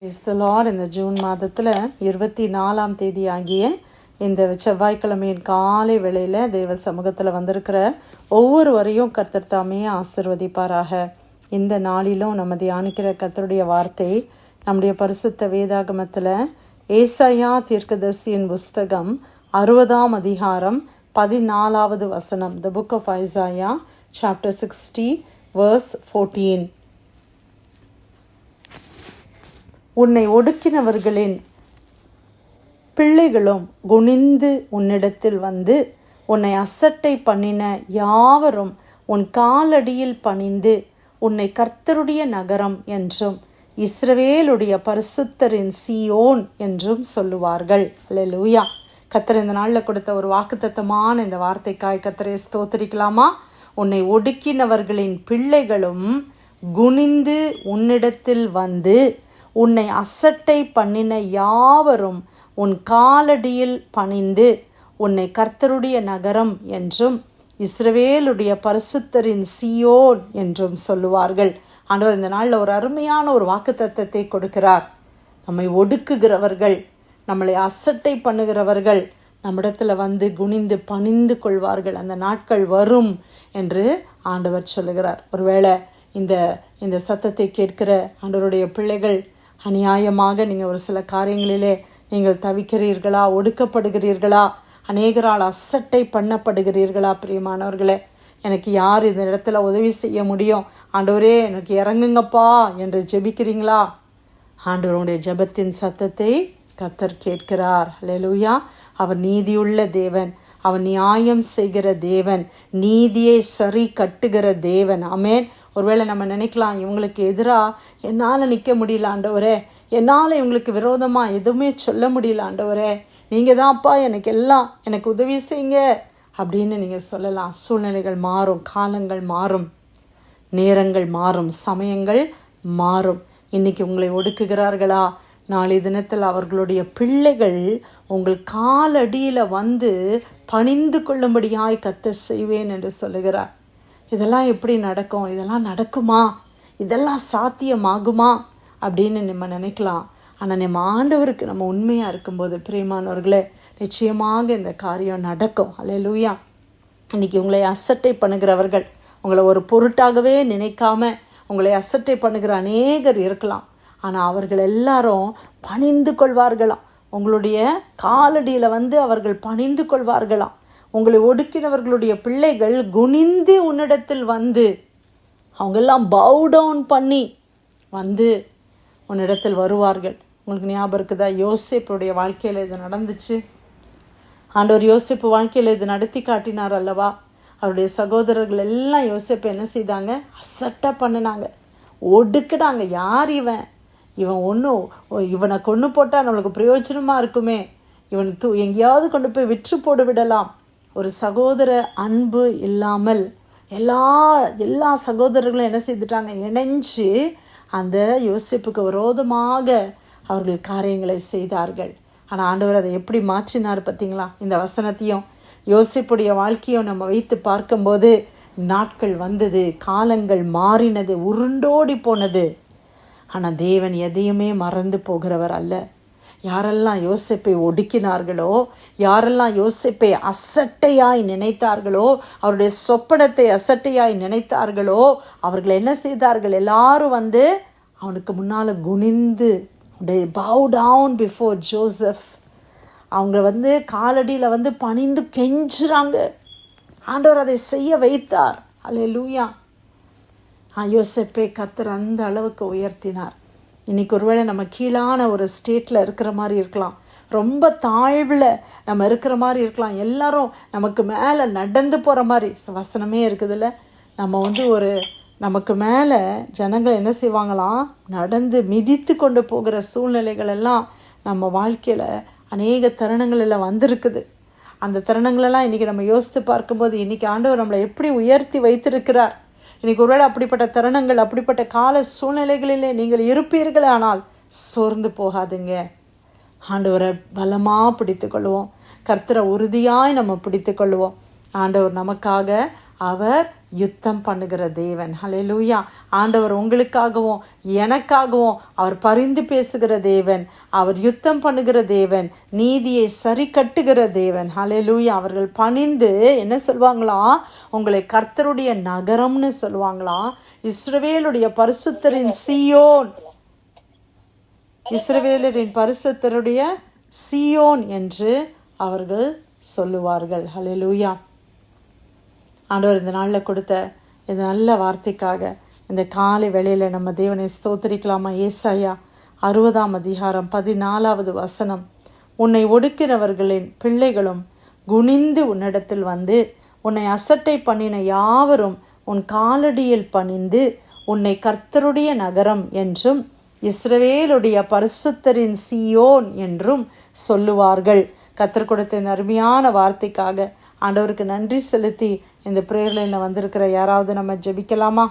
Praise the Lord. இந்த June மாதத்தில் 24ஆம் தேதி ஆகிய இந்த செவ்வாய்க்கிழமையின் காலை வேளையில் தேவ சமூகத்தில் வந்திருக்கிற ஒவ்வொருவரையும் கர்த்தர் தாமே ஆசிர்வதிப்பாராக. இந்த நாளிலும் நம்ம தியானிக்கிற கர்த்தருடைய வார்த்தை நம்முடைய பரிசுத்த வேதாகமத்தில் ஏசாயா தீர்க்கதரிசியின் புஸ்தகம் 60ஆம் அதிகாரம் 14வது வசனம். The book of Isaiah chapter 60 verse 14. உன்னை ஒடுக்கினவர்களின் பிள்ளைகளும் குனிந்து உன்னிடத்தில் வந்து உன்னை அசட்டை பண்ணின யாவரும் உன் காலடியில் பணிந்து உன்னை கர்த்தருடைய நகரம் என்றும் இஸ்ரவேலுடைய பரிசுத்தரின் சீயோன் என்றும் சொல்லுவார்கள். அல்லேலூயா. கர்த்தர் இந்த நாளில் கொடுத்த ஒரு வாக்குத்தத்தமான இந்த வார்த்தைக்காய் கர்த்தரை ஸ்தோத்திரிக்கலாமா? உன்னை ஒடுக்கினவர்களின் பிள்ளைகளும் குனிந்து உன்னிடத்தில் வந்து உன்னை அசட்டை பண்ணின யாவரும் உன் காலடியில் பணிந்து உன்னை கர்த்தருடைய நகரம் என்றும் இஸ்ரவேலுடைய பரிசுத்தரின் சீயோன் என்றும் சொல்லுவார்கள். ஆண்டவர் இந்த நாளில் ஒரு அருமையான ஒரு வாக்குத்தத்தத்தை கொடுக்கிறார். நம்மை ஒடுக்குகிறவர்கள், நம்மளை அசட்டை பண்ணுகிறவர்கள் நம்மிடத்தில் வந்து குனிந்து பணிந்து கொள்வார்கள். அந்த நாட்கள் வரும் என்று ஆண்டவர் சொல்லுகிறார். ஒருவேளை இந்த சத்தத்தை கேட்கிற ஆண்டவருடைய பிள்ளைகள் அநியாயமாக நீங்கள் ஒரு சில காரியங்களிலே நீங்கள் தவிக்கிறீர்களா, ஒடுக்கப்படுகிறீர்களா, அநேகரால் அசட்டை பண்ணப்படுகிறீர்களா? பிரியமானவர்களே, எனக்கு யார் இந்த இடத்துல உதவி செய்ய முடியும், ஆண்டவரே எனக்கு இறங்குங்கப்பா என்று ஜெபிக்கிறீங்களா? ஆண்டவருடைய ஜெபத்தின் சத்தத்தை கர்த்தர் கேட்கிறார். அல்லேலூயா. அவர் நீதியுள்ள தேவன், அவர் நியாயம் செய்கிற தேவன், நீதியை சரி கட்டுகிற தேவன். ஆமென். ஒருவேளை நம்ம நினைக்கலாம், இவங்களுக்கு எதிராக என்னால் நிற்க முடியல ஆண்டவரே, என்னால் இவங்களுக்கு விரோதமாக எதுவுமே சொல்ல முடியல ஆண்டவரே, நீங்கள் தான்ப்பா எனக்கு எல்லாம், எனக்கு உதவி செய்யுங்க அப்படின்னு நீங்கள் சொல்லலாம். சூழ்நிலைகள் மாறும், காலங்கள் மாறும், நேரங்கள் மாறும், சமயங்கள் மாறும். இன்றைக்கி உங்களை ஒடுக்குகிறார்களா, நாளை தினத்தில் அவர்களுடைய பிள்ளைகள் உங்கள் காலடியில் வந்து பணிந்து கொள்ளும்படியாய் கர்த்தர் செய்வேன் என்று சொல்லுகிறார். இதெல்லாம் எப்படி நடக்கும்? இதெல்லாம் நடக்குமா? இதெல்லாம் சாத்தியமாகுமா அப்படின்னு நம்ம நினைக்கலாம். ஆனால் நம்ம ஆண்டவருக்கு நம்ம உண்மையாக இருக்கும்போது பிரியமானவர்களே, நிச்சயமாக இந்த காரியம் நடக்கும். அல்லேலூயா. இன்றைக்கி உங்களை அசட்டை பண்ணுகிறவர்கள், உங்களை ஒரு பொருட்டாகவே நினைக்காம உங்களை அசட்டை பண்ணுகிற அநேகர் இருக்கலாம். ஆனால் அவர்கள் எல்லாரும் பணிந்து கொள்வார்களாம். உங்களுடைய காலடியில் வந்து அவர்கள் பணிந்து கொள்வார்களாம். உங்களை ஒடுக்கினவர்களுடைய பிள்ளைகள் குனிந்து உன்னிடத்தில் வந்து, அவங்கெல்லாம் பவு டவுன் பண்ணி வந்து உன்னிடத்தில் வருவார்கள். உங்களுக்கு ஞாபகம் இருக்குதா? யோசேப்புடைய வாழ்க்கையில் இது நடந்துச்சு. ஆண்டவர் யோசேப்பு வாழ்க்கையில் இது நடத்தி காட்டினார் அல்லவா? அவருடைய சகோதரர்கள் எல்லாம் யோசேப்பு என்ன செய்தாங்க? அசட்டை பண்ணினாங்க, ஒடுக்கினாங்க. யார் இவன்? இவனை கொண்டு போட்டால் நம்மளுக்கு பிரயோஜனமாக இருக்குமே, இவன் எங்கேயாவது கொண்டு போய் விற்று போடு விடலாம். ஒரு சகோதர அன்பு இல்லாமல் எல்லா சகோதரர்களும் என்ன செய்துட்டாங்க? இணைஞ்சு அந்த யோசேப்புக்கு விரோதமாக அவர்கள் காரியங்களை செய்தார்கள். ஆனால் ஆண்டவர் அதை எப்படி மாற்றினார் பார்த்தீங்களா? இந்த வசனத்தையும் யோசேப்புடைய வாழ்க்கையும் நம்ம வைத்து பார்க்கும்போது, நாட்கள் வந்தது, காலங்கள் மாறினது, உருண்டோடி போனது. ஆனால் தேவன் எதையுமே மறந்து போகிறவர் அல்ல. யாரெல்லாம் யோசேப்பை ஒடுக்கினார்களோ, யாரெல்லாம் யோசேப்பை அசட்டையாய் நினைத்தார்களோ, அவருடைய சொப்பனத்தை அசட்டையாய் நினைத்தார்களோ, அவர்கள் என்ன செய்தார்கள்? எல்லாரும் வந்து அவனுக்கு முன்னால் குனிந்து bow down before Joseph. அவங்க வந்து காலடியில் வந்து பணிந்து கெஞ்சுறாங்க. ஆண்டவர் அதை செய்ய வைத்தார். அல்லேலூயா. யோசேப்பை கர்த்தர் அந்த அளவுக்கு உயர்த்தினார். இன்றைக்கி ஒருவேளை நம்ம கீழான ஒரு ஸ்டேட்டில் இருக்கிற மாதிரி இருக்கலாம், ரொம்ப தாழ்வில் நம்ம இருக்கிற மாதிரி இருக்கலாம், எல்லாரும் நமக்கு மேலே நடந்து போகிற மாதிரி வசனமே இருக்குதுல்ல. நம்ம வந்து நமக்கு மேலே ஜனங்கள் என்ன செய்வாங்களாம்? நடந்து மிதித்து கொண்டு போகிற சூழ்நிலைகள் எல்லாம் நம்ம வாழ்க்கையில் அநேக தருணங்களில் வந்திருக்குது. அந்த தருணங்களெல்லாம் இன்றைக்கி நம்ம யோசித்து பார்க்கும்போது, இன்றைக்கி ஆண்டவர் நம்மளை எப்படி உயர்த்தி வைத்திருக்கிறார். இன்றைக்கி ஒருவேளை அப்படிப்பட்ட தருணங்கள், அப்படிப்பட்ட கால சூழ்நிலைகளிலே நீங்கள் இருப்பீர்கள். ஆனால் சோர்ந்து போகாதுங்க. ஆண்டவரை பலமாக பிடித்து கொள்வோம், கர்த்தரை உறுதியாய் நம்ம பிடித்து கொள்வோம். ஆண்டவர் நமக்காக அவர் யுத்தம் பண்ணுகிற தேவன். ஹல்லேலூயா. ஆண்டவர் உங்களுக்காகவும் எனக்காகவும் அவர் பரிந்து பேசுகிற தேவன், அவர் யுத்தம் பண்ணுகிற தேவன், நீதியை சரி கட்டுகிற தேவன். ஹல்லேலூயா. அவர்கள் பணிந்து என்ன சொல்வாங்களாம், உங்களை கர்த்தருடைய நகரம்னு சொல்லுவாங்களாம். இஸ்ரவேலுடைய பரிசுத்தரின் சீயோன், இஸ்ரவேலரின் பரிசுத்தருடைய சீயோன் என்று அவர்கள் சொல்லுவார்கள். ஹல்லேலூயா. ஆண்டவர் இந்த நாளில் கொடுத்த இந்த நல்ல வார்த்தைக்காக இந்த காலை வேளையில் நம்ம தேவனை ஸ்தோத்திரிக்கலாமா? ஏசாயா 60 உன்னை ஒடுக்கிறவர்களின் பிள்ளைகளும் குனிந்து உன்னிடத்தில் வந்து உன்னை அசட்டை பண்ணின யாவரும் உன் காலடியில் பணிந்து உன்னை கர்த்தருடைய நகரம் என்றும் இஸ்ரவேலுடைய பரிசுத்தரின் சீயோன் என்றும் சொல்லுவார்கள். கர்த்தர் கொடுத்த இந்த அருமையான வார்த்தைக்காக ஆண்டவருக்கு நன்றி செலுத்தி இந்த பிரேயர்லைனில் வந்திருக்கிற யாராவது நம்ம ஜெபிக்கலாமா?